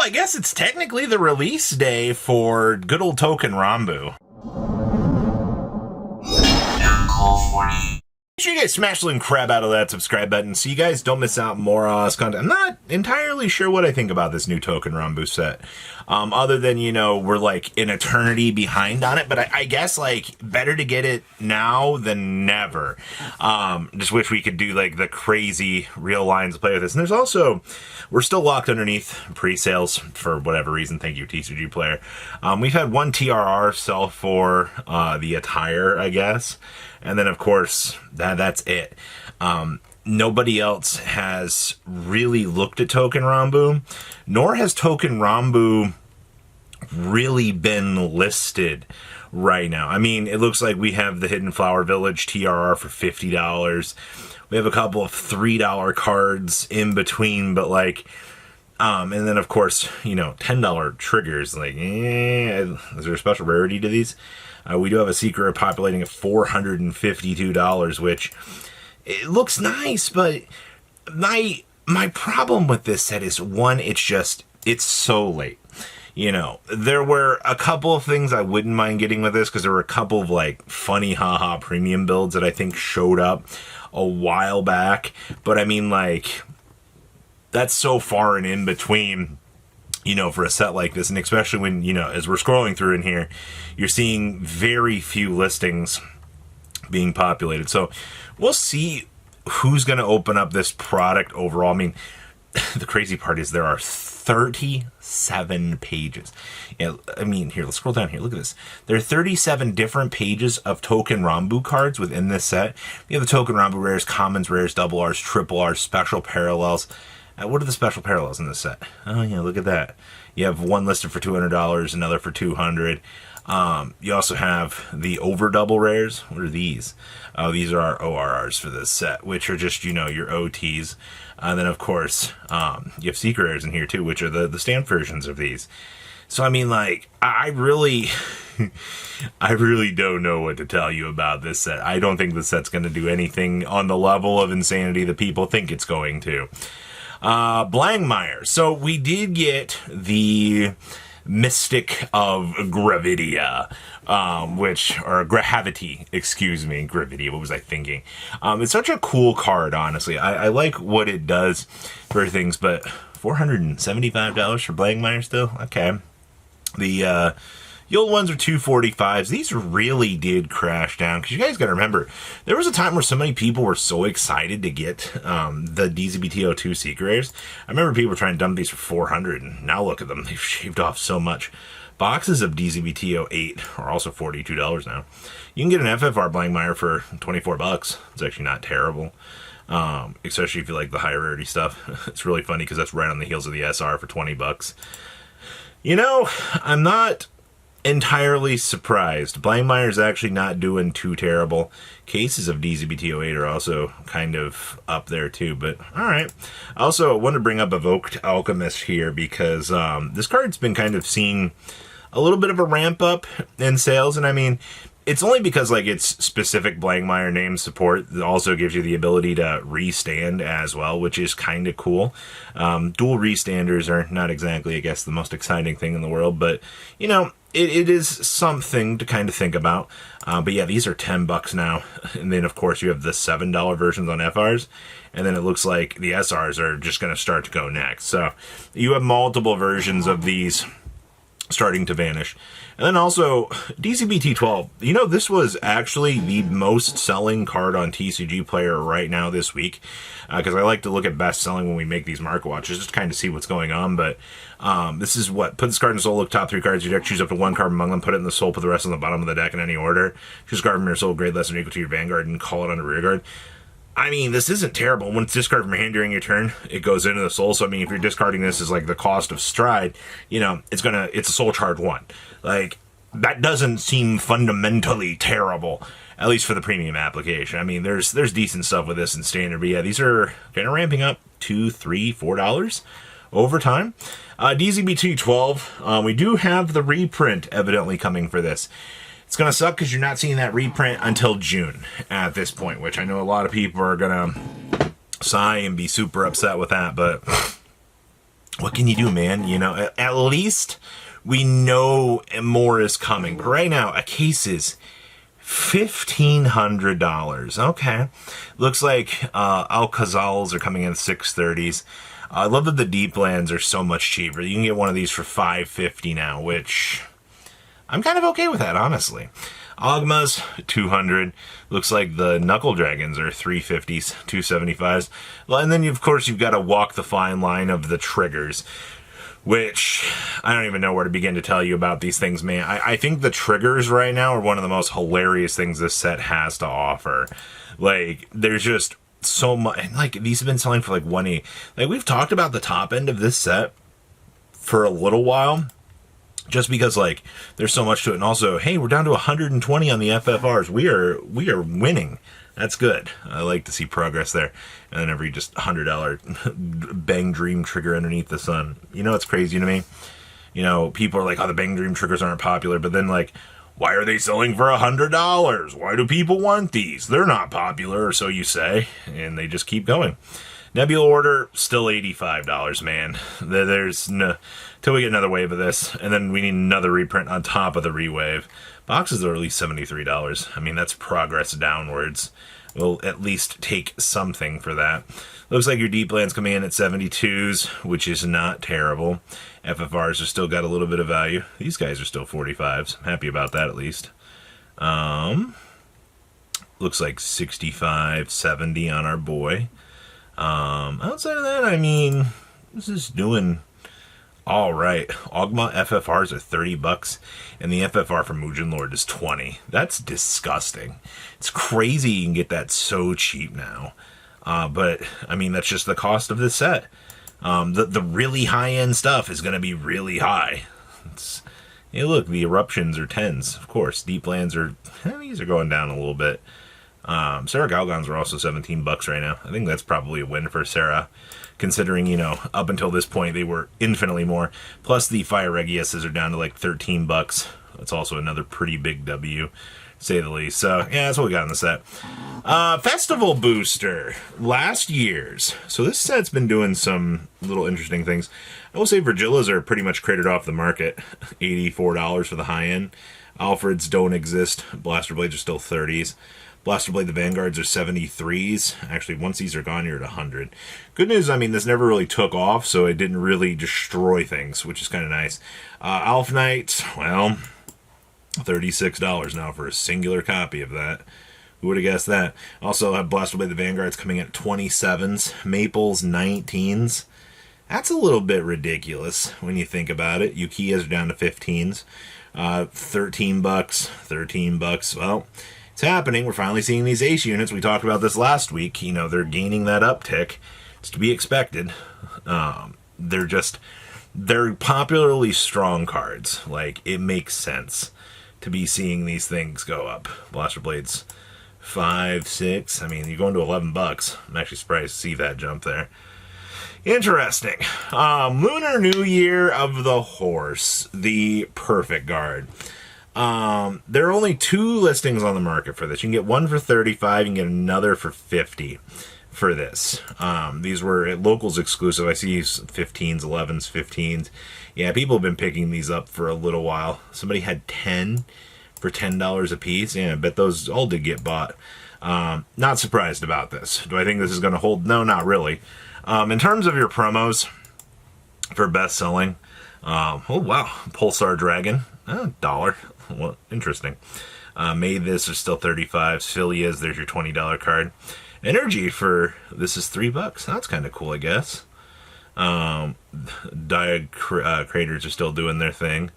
I guess it's technically the release day for good old Touken Ranbu. Make sure you guys smash the crap out of that subscribe button so you guys don't miss out more content. I'm not entirely sure what I think about this new Touken Ranbu set. Other than, you know, we're like an eternity behind on it, but I guess like better to get it now than never. Just wish we could do like the crazy real lines to play with this. And there's also, we're still locked underneath pre-sales for whatever reason. Thank you, TCG player. We've had one TRR sell for the attire, I guess. And then, of course, that's it. Nobody else has really looked at Touken Ranbu, nor has Touken Ranbu really been listed right now. I mean, it looks like we have the Hidden Flower Village TRR for $50. We have a couple of $3 cards in between, but like, and then, of course, you know, $10 triggers. Like, is there a special rarity to these? We do have a secret populating at $452, which it looks nice, but my problem with this set is, one, it's so late. You know, there were a couple of things I wouldn't mind getting with this, because there were a couple of like funny haha premium builds that I think showed up a while back, but I mean, like, that's so far and in between, you know, for a set like this. And especially when, you know, as we're scrolling through in here, you're seeing very few listings being populated. So we'll see who's going to open up this product overall. I mean, the crazy part is there are 37 pages. Yeah, I mean, here, let's scroll down here. Look at this. There are 37 different pages of Touken Ranbu cards within this set. You have the Touken Ranbu rares, commons, rares, double Rs, triple Rs, special parallels. What are the special parallels in this set? Oh, yeah, look at that. You have one listed for $200, another for $200. You also have the over double rares. What are these? These are our ORRs for this set, which are just, you know, your OTs. And then, of course, you have secret rares in here, too, which are the stamped versions of these. So, I mean, like, I really don't know what to tell you about this set. I don't think this set's going to do anything on the level of insanity that people think it's going to. Blangmeyer. So we did get the Mystic of Gravidia, or Gravity, excuse me, Gravidia, what was I thinking? It's such a cool card, honestly. I like what it does for things, but $475 for Blangmeyer still? Okay. The old ones are $245s. These really did crash down, because you guys got to remember, there was a time where so many people were so excited to get the DZBT02 secret rares. I remember people were trying to dump these for $400, and now look at them. They've shaved off so much. Boxes of DZBT08 are also $42 now. You can get an FFR Blangmeyer for $24. It's actually not terrible, especially if you like the high rarity stuff. It's really funny, because that's right on the heels of the SR for $20. You know, I'm not entirely surprised. Blangmeyer's actually not doing too terrible. Cases of DZBT08 are also kind of up there too, but alright. I also want to bring up Evoked Alchemist here, because this card's been kind of seeing a little bit of a ramp up in sales, and I mean, it's only because like its specific Blangmeyer name support also gives you the ability to restand as well, which is kind of cool. Dual restanders are not exactly, I guess, the most exciting thing in the world, but, you know, it is something to kind of think about. But yeah, these are $10 now. And then, of course, you have the $7 versions on FRs. And then it looks like the SRs are just going to start to go next. So you have multiple versions of these starting to vanish. And then also, DZBT12. You know, this was actually the most selling card on TCG Player right now this week. Because I like to look at best selling when we make these market watches, just to kind of see what's going on. But this is what, put this card in the soul, look top 3 cards of your deck, choose up to 1 card among them, put it in the soul, put the rest on the bottom of the deck in any order. Choose a card from your soul, grade less than or equal to your Vanguard, and call it on the rear guard. I mean, this isn't terrible. When it's discarded from your hand during your turn, it goes into the soul. So, I mean, if you're discarding this as, like, the cost of Stride, you know, it's a soul charge 1. Like, that doesn't seem fundamentally terrible, at least for the premium application. I mean, there's decent stuff with this in standard, but yeah, these are kind of ramping up $2, $3, $4 over time. DZBT12, we do have the reprint evidently coming for this. It's going to suck because you're not seeing that reprint until June at this point, which I know a lot of people are going to sigh and be super upset with that, but what can you do, man? You know, at least we know more is coming. But right now, a case is $1,500. Okay. Looks like Alcazals are coming in at 630s. I love that the deep lands are so much cheaper. You can get one of these for $550 now, which I'm kind of okay with that, honestly. Ogma's 200. Looks like the Knuckle Dragons are 350s, 275s. Well, and then of course you've got to walk the fine line of the triggers, which I don't even know where to begin to tell you about these things, man. I think the triggers right now are one of the most hilarious things this set has to offer. Like, there's just so much, and like these have been selling for like 180. Like, we've talked about the top end of this set for a little while, just because like there's so much to it. And also, hey, we're down to 120 on the FFRs. We are winning. That's good. I like to see progress there. And then every just $100 Bang Dream trigger underneath the sun. You know what's crazy to me? You know, people are like, oh, the Bang Dream triggers aren't popular. But then like, why are they selling for $100? Why do people want these? They're not popular, or so you say. And they just keep going. Nebula Order, still $85, man. There's no, till we get another wave of this, and then we need another reprint on top of the rewave. Boxes are at least $73. I mean, that's progress downwards. We'll at least take something for that. Looks like your deep lands coming in at 72s, which is not terrible. FFRs are still got a little bit of value. These guys are still 45s. I'm happy about that at least. Looks like 65, 70 on our boy. Outside of that, I mean, this is doing all right. Ogma FFRs are $30, and the FFR from Mugen Lord is 20. That's disgusting. It's crazy you can get that so cheap now. But I mean, that's just the cost of this set. The really high end stuff is going to be really high. Hey, look, the eruptions are 10s, of course. Deep lands are, these are going down a little bit. Sarah Galgons are also $17 right now. I think that's probably a win for Sarah, considering, you know, up until this point they were infinitely more. Plus the Fire Regiuses are down to like $13. That's also another pretty big W, to say the least. So yeah, that's what we got in the set. Festival Booster, last year's. So this set's been doing some little interesting things. I will say Virgillas are pretty much cratered off the market. $84 for the high end. Alfreds don't exist. Blaster Blades are still 30s. Blaster Blade, the Vanguards are 73s. Actually, once these are gone, you're at 100. Good news, I mean, this never really took off, so it didn't really destroy things, which is kind of nice. Alpha Knights, well, $36 now for a singular copy of that. Who would have guessed that? Also have Blaster Blade, the Vanguards coming at 27s. Maples, 19s. That's a little bit ridiculous when you think about it. Ukiahs are down to 15s. $13, $13. Well, it's happening. We're finally seeing these ace units. We talked about this last week. You know, they're gaining that uptick. It's to be expected. They're popularly strong cards. Like, it makes sense to be seeing these things go up. Blaster Blades, 5, 6. I mean, you're going to $11. I'm actually surprised to see that jump there. Interesting. Lunar New Year of the Horse, the perfect guard. There are only 2 listings on the market for this. You can get one for $35, you can get another for $50 for this. These were at locals exclusive. I see 15s, 11s, 15s. Yeah, people have been picking these up for a little while. Somebody had 10 for $10 a piece. Yeah, I bet those all did get bought. Not surprised about this. Do I think this is going to hold? No, not really. In terms of your promos for best selling, oh wow, Pulsar Dragon, $1. Well, interesting. Made this are still 35. Philias, there's your $20 card. Energy for this is $3. That's kind of cool, I guess. Craters are still doing their thing.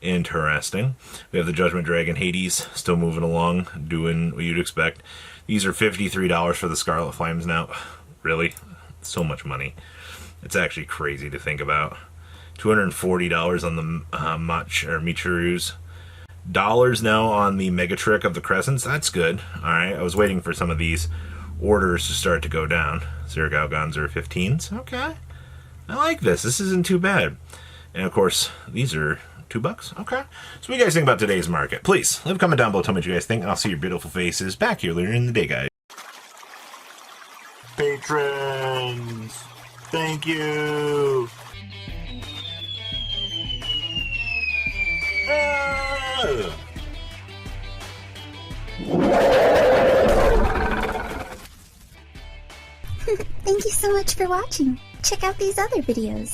Interesting. We have the Judgment Dragon Hades still moving along, doing what you'd expect. These are $53 for the Scarlet Flames now. Really? So much money. It's actually crazy to think about. $240 on the Michirus. Dollars now on the Mega Trick of the Crescents. That's good. Alright, I was waiting for some of these orders to start to go down. Zero Galgons are 15s. Okay. I like this. This isn't too bad. And of course, these are $2. Okay. So what do you guys think about today's market? Please, leave a comment down below. Tell me what you guys think. And I'll see your beautiful faces back here later in the day, guys. Patrons! Thank you. Ah! Thank you so much for watching. Check out these other videos.